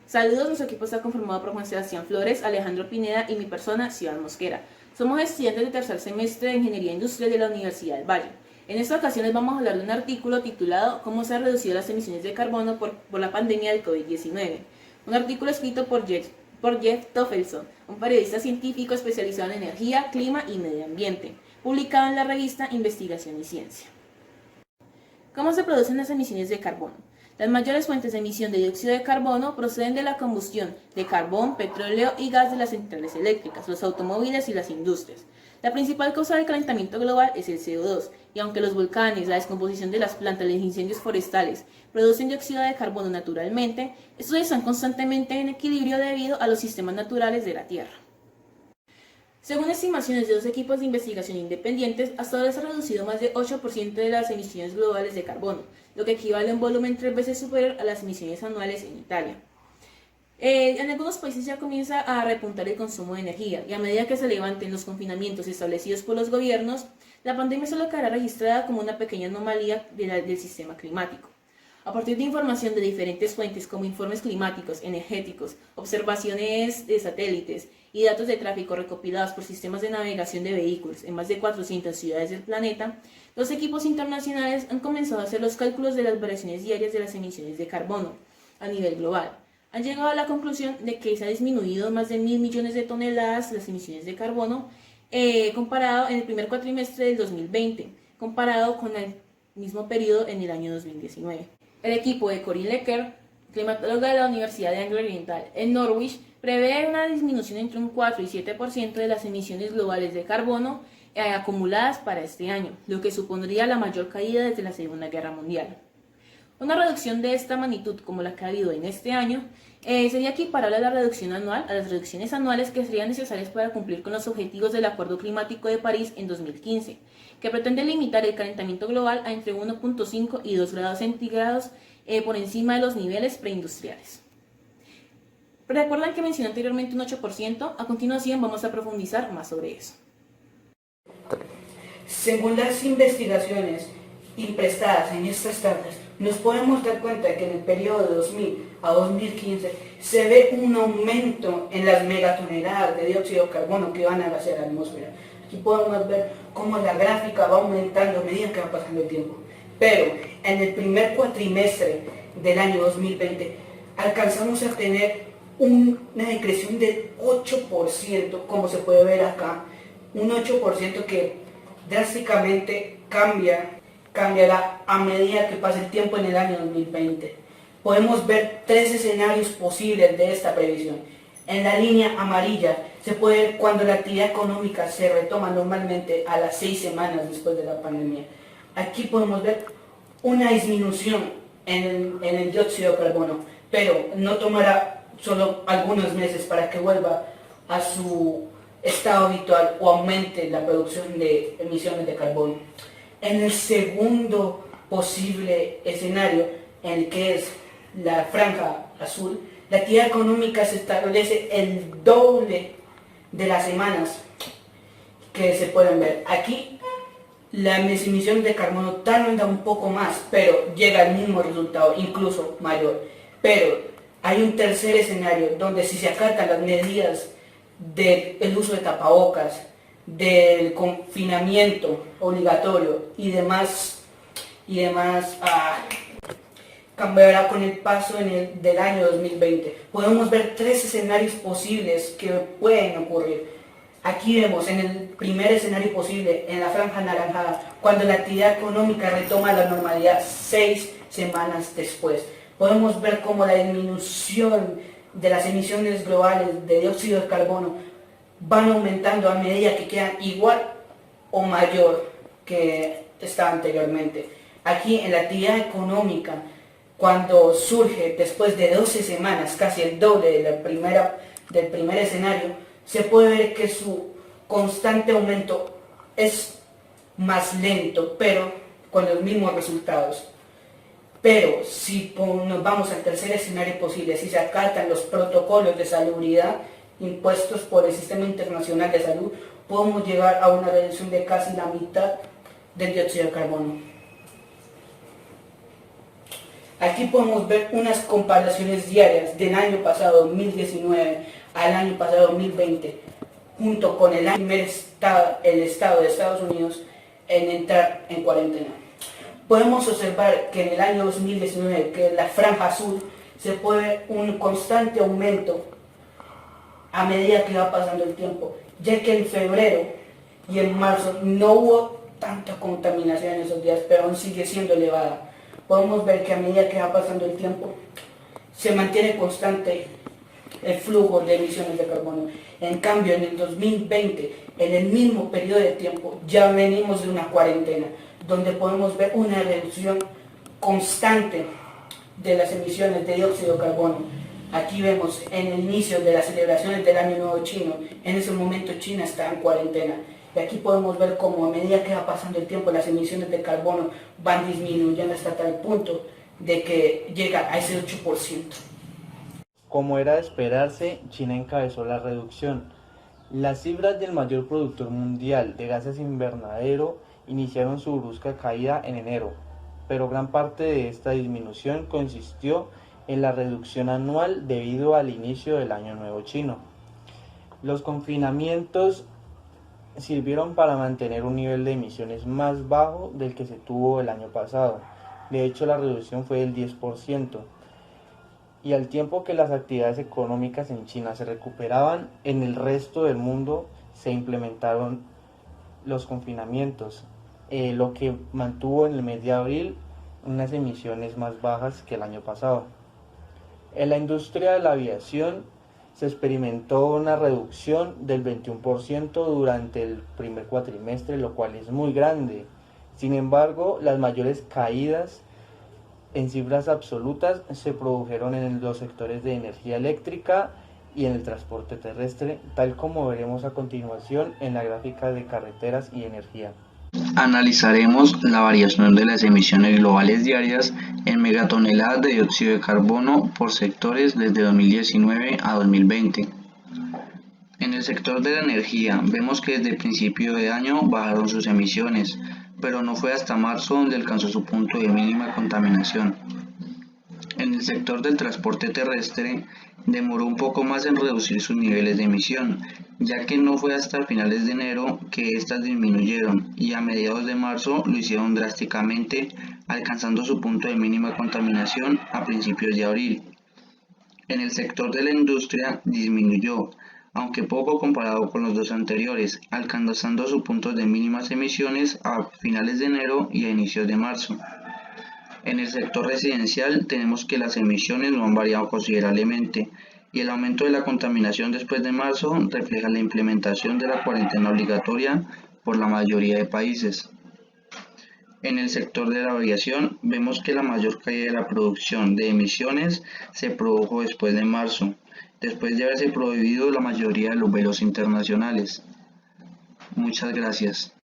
Saludos, nuestro equipo está conformado por Juan Sebastián Flores, Alejandro Pineda y mi persona, Ciudad Mosquera. Somos estudiantes de tercer semestre de Ingeniería Industrial de la Universidad del Valle. En esta ocasión les vamos a hablar de un artículo titulado ¿Cómo se han reducido las emisiones de carbono por la pandemia del COVID-19? Un artículo escrito por Jeff Toffelson, un periodista científico especializado en energía, clima y medio ambiente, publicado en la revista Investigación y Ciencia. ¿Cómo se producen las emisiones de carbono? Las mayores fuentes de emisión de dióxido de carbono proceden de la combustión de carbón, petróleo y gas de las centrales eléctricas, los automóviles y las industrias. La principal causa del calentamiento global es el CO2, y aunque los volcanes, la descomposición de las plantas, los incendios forestales producen dióxido de carbono naturalmente, estos están constantemente en equilibrio debido a los sistemas naturales de la Tierra. Según estimaciones de dos equipos de investigación independientes, hasta ahora se ha reducido más de 8% de las emisiones globales de carbono, lo que equivale a un volumen 3 veces superior a las emisiones anuales en Italia. En algunos países ya comienza a repuntar el consumo de energía, y a medida que se levanten los confinamientos establecidos por los gobiernos, la pandemia solo quedará registrada como una pequeña anomalía del sistema climático. A partir de información de diferentes fuentes como informes climáticos, energéticos, observaciones de satélites y datos de tráfico recopilados por sistemas de navegación de vehículos en más de 400 ciudades del planeta, los equipos internacionales han comenzado a hacer los cálculos de las variaciones diarias de las emisiones de carbono a nivel global. Han llegado a la conclusión de que se ha disminuido más de 1.000 millones de toneladas las emisiones de carbono comparado en el primer cuatrimestre del 2020, comparado con el mismo periodo en el año 2019. El equipo de Corinne Lecker, climatóloga de la Universidad de Anglia Oriental en Norwich, prevé una disminución entre un 4 y 7% de las emisiones globales de carbono acumuladas para este año, lo que supondría la mayor caída desde la Segunda Guerra Mundial. Una reducción de esta magnitud como la que ha habido en este año sería equiparable a la reducción anual, a las reducciones anuales que serían necesarias para cumplir con los objetivos del Acuerdo Climático de París en 2015, que pretende limitar el calentamiento global a entre 1.5 y 2 grados centígrados por encima de los niveles preindustriales. ¿Recuerdan que mencioné anteriormente un 8%? A continuación vamos a profundizar más sobre eso. Según las investigaciones prestadas en estas tablas, nos podemos dar cuenta que en el periodo de 2000 a 2015 se ve un aumento en las megatoneladas de dióxido de carbono que van a gasear la atmósfera. Aquí podemos ver cómo la gráfica va aumentando a medida que va pasando el tiempo. Pero en el primer cuatrimestre del año 2020 alcanzamos a tener una decreción del 8%, como se puede ver acá, un 8% que drásticamente cambiará a medida que pase el tiempo en el año 2020. Podemos ver tres escenarios posibles de esta previsión. En la línea amarilla se puede ver cuando la actividad económica se retoma normalmente a las 6 semanas después de la pandemia. Aquí podemos ver una disminución en el dióxido de carbono, pero no tomará solo algunos meses para que vuelva a su estado habitual o aumente la producción de emisiones de carbono. En el segundo posible escenario, en el que es la franja azul, la actividad económica se establece el doble de las semanas que se pueden ver. Aquí la emisión de carbono tarda un poco más, pero llega al mismo resultado, incluso mayor. Pero hay un tercer escenario donde si se acatan las medidas del uso de tapabocas, del confinamiento obligatorio y demás cambiará con el paso del año 2020. Podemos ver tres escenarios posibles que pueden ocurrir. Aquí vemos en el primer escenario posible, en la franja anaranjada, cuando la actividad económica retoma la normalidad 6 semanas después. Podemos ver cómo la disminución de las emisiones globales de dióxido de carbono van aumentando a medida que quedan igual o mayor que estaba anteriormente. Aquí en la actividad económica, cuando surge después de 12 semanas, casi el doble del primer escenario, se puede ver que su constante aumento es más lento, pero con los mismos resultados. Pero si nos vamos al tercer escenario posible, si se acatan los protocolos de salubridad impuestos por el Sistema Internacional de Salud, podemos llegar a una reducción de casi la mitad del dióxido de carbono. Aquí podemos ver unas comparaciones diarias del año pasado 2019 al año pasado 2020, junto con el estado de Estados Unidos en entrar en cuarentena. Podemos observar que en el año 2019, que en la franja azul, se puede ver un constante aumento a medida que va pasando el tiempo, ya que en febrero y en marzo no hubo tanta contaminación en esos días, pero aún sigue siendo elevada. Podemos ver que a medida que va pasando el tiempo, se mantiene constante el flujo de emisiones de carbono. En cambio, en el 2020, en el mismo periodo de tiempo, ya venimos de una cuarentena, donde podemos ver una reducción constante de las emisiones de dióxido de carbono. Aquí vemos en el inicio de las celebraciones del Año Nuevo Chino, en ese momento China está en cuarentena. Y aquí podemos ver cómo a medida que va pasando el tiempo las emisiones de carbono van disminuyendo hasta tal punto de que llega a ese 8%. Como era de esperarse, China encabezó la reducción. Las cifras del mayor productor mundial de gases invernadero iniciaron su brusca caída en enero, pero gran parte de esta disminución consistió en la reducción anual debido al inicio del Año Nuevo Chino. Los confinamientos sirvieron para mantener un nivel de emisiones más bajo del que se tuvo el año pasado. De hecho, la reducción fue del 10%. Y al tiempo que las actividades económicas en China se recuperaban, en el resto del mundo se implementaron los confinamientos, lo que mantuvo en el mes de abril unas emisiones más bajas que el año pasado. En la industria de la aviación se experimentó una reducción del 21% durante el primer cuatrimestre, lo cual es muy grande. Sin embargo, las mayores caídas en cifras absolutas se produjeron en los sectores de energía eléctrica y en el transporte terrestre, tal como veremos a continuación en la gráfica de carreteras y energía. Analizaremos la variación de las emisiones globales diarias en megatoneladas de dióxido de carbono por sectores desde 2019 a 2020. En el sector de la energía vemos que desde el principio de año bajaron sus emisiones, pero no fue hasta marzo donde alcanzó su punto de mínima contaminación. En el sector del transporte terrestre demoró un poco más en reducir sus niveles de emisión, ya que no fue hasta finales de enero que estas disminuyeron y a mediados de marzo lo hicieron drásticamente, alcanzando su punto de mínima contaminación a principios de abril. En el sector de la industria disminuyó, aunque poco comparado con los dos anteriores, alcanzando su punto de mínimas emisiones a finales de enero y a inicios de marzo. En el sector residencial tenemos que las emisiones no han variado considerablemente y el aumento de la contaminación después de marzo refleja la implementación de la cuarentena obligatoria por la mayoría de países. En el sector de la aviación vemos que la mayor caída de la producción de emisiones se produjo después de marzo, después de haberse prohibido la mayoría de los vuelos internacionales. Muchas gracias.